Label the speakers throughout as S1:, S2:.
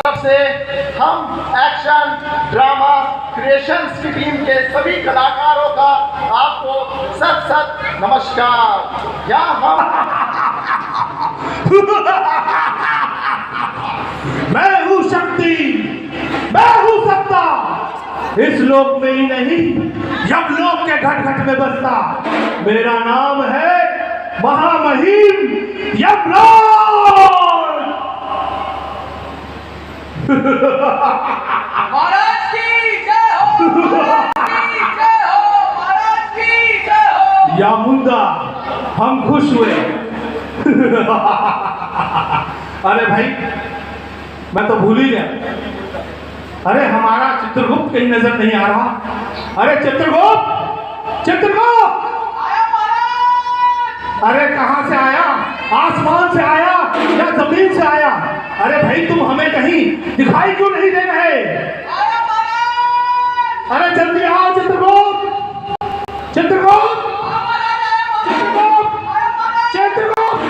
S1: तरफ से हम एक्शन ड्रामा क्रिएशंस की टीम के सभी कलाकारों का आपको सत सत नमस्कार। यहाँ हम
S2: मैं हूँ शक्ति, मैं हूँ सत्ता, इस लोक में ही नहीं यमलोक के घट घट में बसता। मेरा नाम है महामहिम यमराज।
S3: महाराज की जय हो, महाराज की जय हो, महाराज की जय हो।
S2: या मुंदा, हम खुश हुए। अरे भाई, मैं तो भूल ही गया। अरे हमारा चित्रगुप्त कहीं नजर नहीं आ रहा। अरे चित्रगुप्त, चित्रगुप्त!
S3: आया महाराज।
S2: अरे कहाँ से आया? आसमान से आया या जमीन से आया? अरे भाई, तुम हमें कहीं दिखाई क्यों नहीं दे रहे?
S3: आया महाराज।
S2: अरे जल्दी आओ चित्रगुप्त, चित्रगुप्त, चित्रगुप्त, चित्रगुप्त,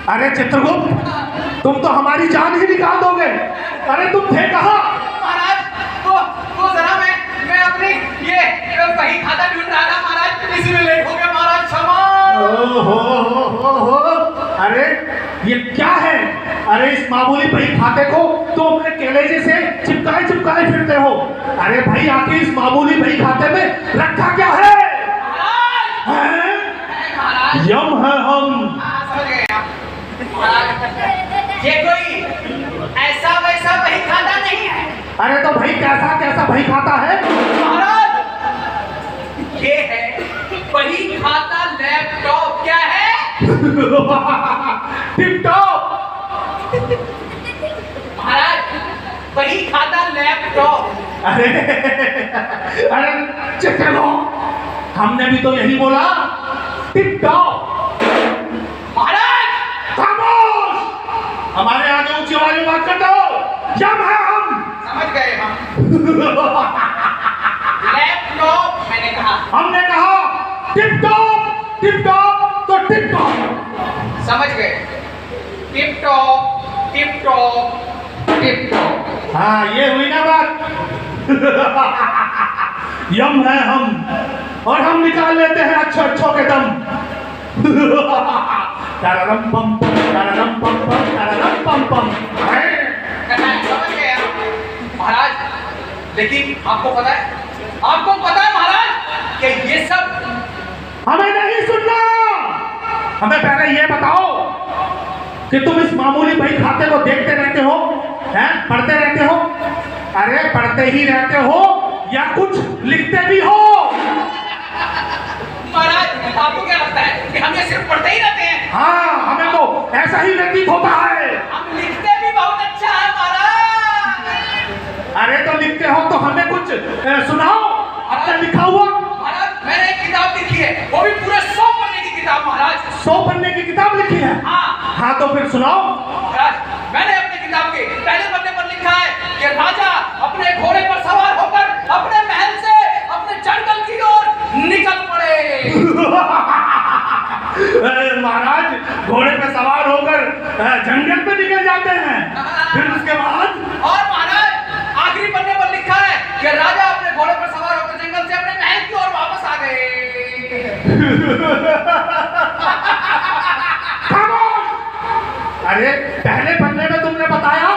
S2: अरे चित्रगुप्त, तुम तो हमारी जान ही निकाल दोगे। अरे तुम थे कहाँ?
S3: महाराज, वो जरा मैं अपनी ये वही खाता ढूंढ रहा था महाराज, इसलिए लेट हो गया महाराज, क्षमा।
S2: ओहो, अरे ये क्या है? अरे इस मामूली बही खाते को तो अपने कलेजे से चिपकाए चिपकाए फिरते हो। अरे भाई, आखिर इस मामूली बही खाते में रखा क्या है?
S3: महाराज,
S2: यम है हम।
S3: समझ गए आप। महाराज, ये कोई ऐसा वैसा वही खाता नहीं है।
S2: अरे तो भाई कैसा कैसा बही खाता है?
S3: महाराज, ये है वही खाता लैपटॉप। क्या है?
S2: टिपटॉप।
S3: महाराज, वही खाता लैपटॉप।
S2: अरे अरे चित्रगुप्त, हमने भी तो यही बोला, टिपटॉप।
S3: महाराज,
S2: खामोश! हमारे आगे ऊंची आवाज में बात कर दो। यम है हम।
S3: समझ गए हम। लैपटॉप मैंने कहा।
S2: हमने कहा टिपटॉप, टिपटॉप तो टिपटॉप।
S3: समझ गए। Tip top, tip top, tip top.
S2: हाँ, ये हुई ना बात। यम है हम, और हम निकाल लेते हैं अच्छो अच्छो के दम। तररम पम पम, तररम पम पम, तररम पम पम।
S3: समझ गए आप। महाराज, लेकिन आपको पता है महाराज कि ये सब
S2: हमें नहीं सुनना। हमें पहले ये बताओ कि तुम इस मामूली बही खाते को देखते रहते हो, हैं? पढ़ते रहते हो? अरे पढ़ते ही रहते हो या कुछ लिखते भी हो?
S3: महाराज, आपको क्या लगता है कि हम ये सिर्फ पढ़ते ही रहते हैं?
S2: हाँ, हमें तो ऐसा ही व्यतीत होता है।
S3: हम लिखते भी बहुत अच्छा है महाराज।
S2: अरे तो लिखते हो तो हमें कुछ सुनाओ अपना लिखा हुआ।
S3: महाराज, मैंने एक किताब लिखी है, वो भी पूरे 100 पन्ने की किताब महाराज।
S2: 100 पन्ने की किताब लिखी है? हाँ, तो फिर सुनाओ।
S3: महाराज, मैंने अपने किताब के पहले पन्ने पर लिखा है कि राजा अपने घोड़े पर सवार होकर अपने महल से अपने जंगल की ओर निकल पड़े।
S2: महाराज, घोड़े पे सवार होकर जंगल पे निकल जाते हैं। फिर उसके बाद?
S3: और महाराज, आखिरी पन्ने पर लिखा है कि राजा अपने घोड़े पर सवार होकर जंगल से अपने महल की ओर वापस आ गए।
S2: अरे पहले पन्ने में तुमने बताया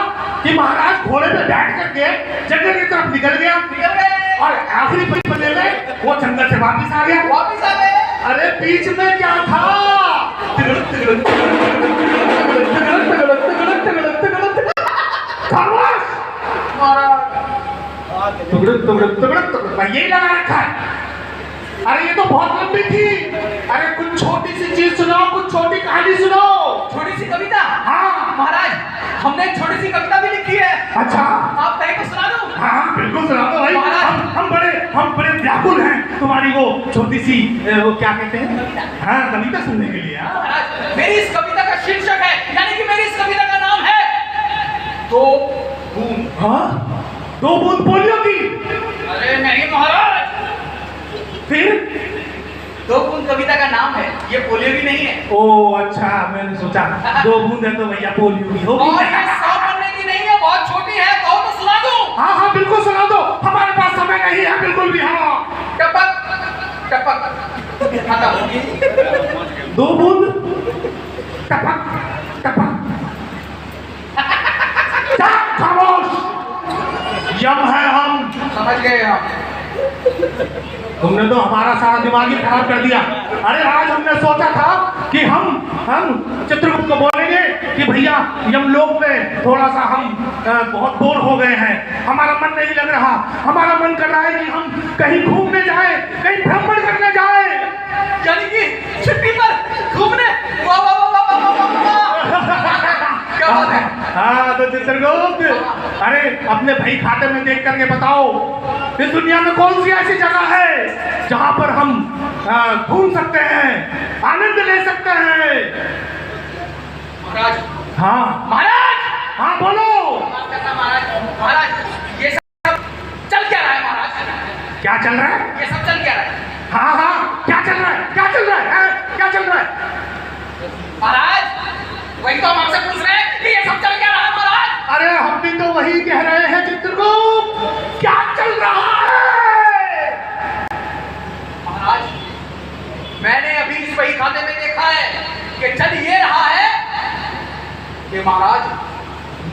S2: कि महाराज घोड़े पे बैठ करके जंगल की तरफ निकल गया, और आखिरी पन्ने में वो जंगल से वापस आ गया।
S3: वापस आ गए।
S2: अरे बीच में क्या था? यही लगा रखा है। अरे ये तो बहुत लंबी थी। अरे कुछ छोटी सी चीज सुनाओ, कुछ छोटी कहानी सुनाओ।
S3: छोटी सी कविता?
S2: हाँ
S3: महाराज, हमने एक छोटी सी कविता भी लिखी है।
S2: अच्छा,
S3: आप कहीं को सुना दूं?
S2: हाँ बिल्कुल सुना दो भाई।
S3: महाराज,
S2: हम बड़े व्याकुल हैं तुम्हारी वो छोटी सी वो क्या कहते हैं, हाँ कविता सुनने के लिए।
S3: महाराज, मेरी इस कविता का शीर्षक है, यानी कि मेरी इस कविता का नाम है दो बूंद।
S2: हाँ, 2 बूंद पोलियो की?
S3: अरे नहीं महाराज,
S2: फिर
S3: 2 बूंद बूंद कविता का नाम है, ये पोलियो भी नहीं है।
S2: ओ अच्छा, मैंने सोचा 2 बूंद है तो भैया पोलियो भी होगी।
S3: और ये 100 पन्ने की नहीं है, बहुत छोटी है, कहो तो सुना दूं।
S2: हाँ हाँ बिल्कुल सुना दो, हमारे पास समय नहीं है बिल्कुल भी। हाँ
S3: टपक टपक खत्म होगी।
S2: 2 बूंद टपक टपक। खामोश, यम है हम।
S3: समझ गए हम।
S2: तुमने तो हमारा सारा दिमाग ही खराब कर दिया। अरे आज हमने सोचा था कि हम चित्रगुप्त को बोलेंगे कि भैया यमलोक में थोड़ा सा हम बहुत बोर हो गए हैं, हमारा मन नहीं लग रहा, हमारा मन कर रहा है कि हम कहीं घूमने जाएं, कहीं भ्रमण करने जाएं।
S3: यानी कि छुट्टी पर घूमने। वाह वाह वाह वाह वाह वाह वाह। क्या बात है।
S2: हाँ तो चित्रगुप्त, अरे अपने भाई खाते में देख करके बताओ, इस दुनिया में कौन सी ऐसी जगह है जहाँ पर हम घूम सकते हैं, आनंद ले सकते हैं।
S3: महाराज।
S2: हाँ
S3: महाराज।
S2: हाँ बोलो।
S3: महाराज महाराज ये सब चल क्या रहा है महाराज?
S2: क्या चल रहा है?
S3: ये सब चल क्या रहा है?
S2: हाँ हाँ क्या चल रहा है? क्या चल रहा है? क्या चल रहा है?
S3: महाराज वही तो हम आपसे पूछ रहे हैं कि ये सब चल क्या रहा है महाराज?
S2: अरे हम भी तो वही कह रहे हैं चित्रगुप्त, क्या चल रहा है?
S3: महाराज मैंने अभी इस वही खाते में देखा है कि चल ये रहा है कि महाराज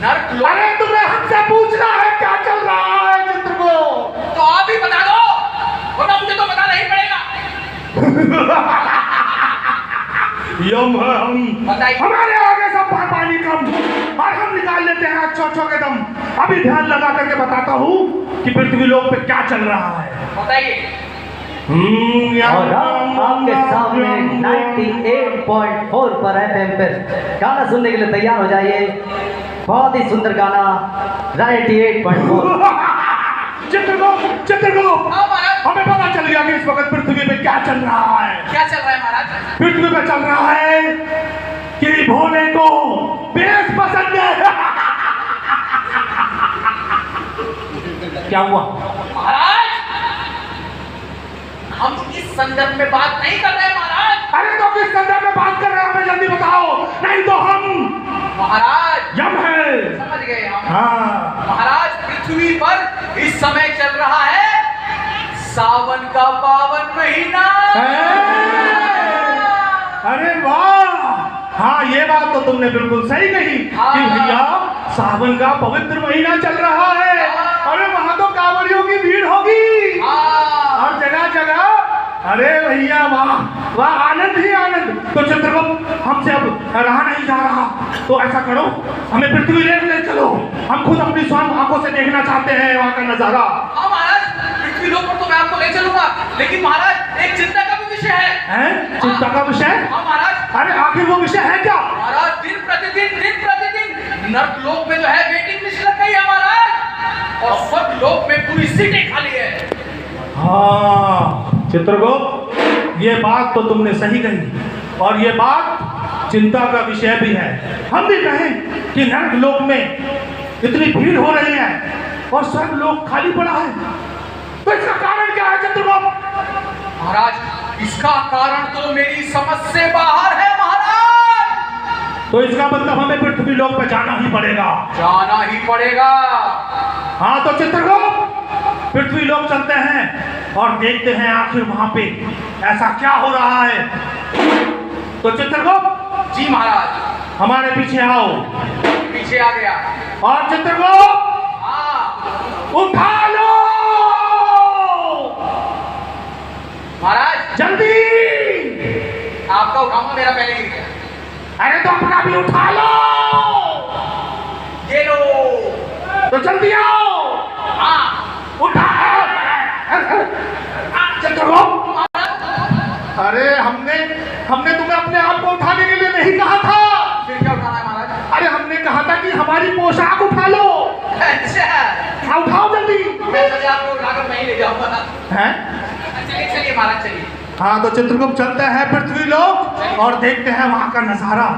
S3: नर्क लोक।
S2: अरे तुम्हें हमसे पूछना है क्या चल रहा है चित्रगुप्त?
S3: तो आप ही बता दो, वरना मुझे तो बताना ही पड़ेगा।
S2: यम है हम,
S3: बताइए।
S2: हमारे आगे सब पानी कम और हम निकाल लेते हैं अच्छो के दम। अभी ध्यान लगा करके बताता हूँ कि पृथ्वी लोक पे क्या चल रहा है।
S3: बताइए।
S4: और अब आपके सामने 98.4 पर FM पर गाना सुनने के लिए तैयार हो जाइए। बहुत ही सुंदर गाना 98.4।
S2: चित्रगुप्त चित्रगुप्त,
S3: हाँ महाराज।
S2: हमें पता चल गया कि इस वक्त पृथ्वी पे क्या चल रहा है।
S3: क्या चल रहा है महाराज?
S2: पृथ्वी पे चल रहा है कि भोले को बेस पसंद है। क्या हुआ
S3: महाराज हम इस संदर्भ में बात नहीं कर रहे हैं महाराज।
S2: अरे तो किस संदर्भ में बात कर रहे हैं हमें जल्दी बताओ, नहीं तो हम
S3: महाराज
S2: यम है।
S3: समझ गए हम।
S2: हाँ
S3: महाराज पृथ्वी पर इस समय चल रहा है सावन का पावन महीना।
S2: अरे वाह, हाँ ये बात तो तुमने बिल्कुल सही कही
S3: हाँ।
S2: कि भैया सावन का पवित्र महीना चल रहा है।
S3: हाँ।
S2: अरे वहां तो कांवड़ियों की भीड़ होगी
S3: हाँ।
S2: और जगह जगह। अरे भैया वाह वाह, आनंद ही आनंद। तो चित्रगुप्त हमसे अब रहा नहीं जा रहा, तो ऐसा करो हमें पृथ्वी ले चलो, हम खुद अपनी स्वयं आंखों से देखना चाहते हैं वहाँ का नजारा।
S3: हाँ महाराज पृथ्वी लोक पर तो मैं आपको ले चलूंगा, लेकिन महाराज एक चिंता का भी विषय है।
S2: चिंता का विषय?
S3: हाँ महाराज।
S2: अरे आखिर वो विषय है क्या?
S3: महाराज दिन प्रतिदिन नर्क लोक में जो है वेटिंग लिस्ट लग गई है महाराज, और स्वर्ग लोक में पूरी सीटें खाली है।
S2: हाँ चित्रगुप्त, ये बात तो तुमने सही कही और ये बात चिंता का विषय भी है। हम भी कहें कि नर्क लोक में इतनी भीड़ हो रही है और स्वर्ग लोक खाली पड़ा है, तो इसका कारण क्या है चित्रगुप्त?
S3: महाराज इसका कारण तो मेरी समझ से बाहर है महाराज।
S2: तो इसका मतलब हमें पृथ्वी लोक पर जाना ही पड़ेगा।
S3: जाना ही पड़ेगा।
S2: हाँ तो चित्रगुप्त पृथ्वी लोक चलते हैं और देखते हैं आखिर वहां पे ऐसा क्या हो रहा है। तो चित्रगुप्त
S3: जी महाराज।
S2: हमारे पीछे आओ।
S3: पीछे आ गया।
S2: और चित्रगुप्त
S3: हाँ
S2: उठा लो
S3: महाराज।
S2: जल्दी।
S3: आपका उठाऊंगा, मेरा पहले गिर गया।
S2: अरे तो अपना भी उठा लो।
S3: ये लो।
S2: तो जल्दी आओ।
S3: हाँ
S2: उठा। चित्रगुप्त, अरे हमने तुम्हें अपने आप को उठाने के लिए नहीं कहा था।
S3: फिर क्या उठाना है महाराज?
S2: अरे हमने कहा था कि हमारी पोशाक उठा लो।
S3: अच्छा
S2: उठाओ जल्दी।
S3: मैं सोचा आपको उठाकर मैं ही ले जाऊंगा।
S2: हैं?
S3: चलिए चलिए महाराज चलिए।
S2: हाँ तो चित्रगुप्त चलते हैं पृथ्वी लोक और देखते हैं वहां का नजारा।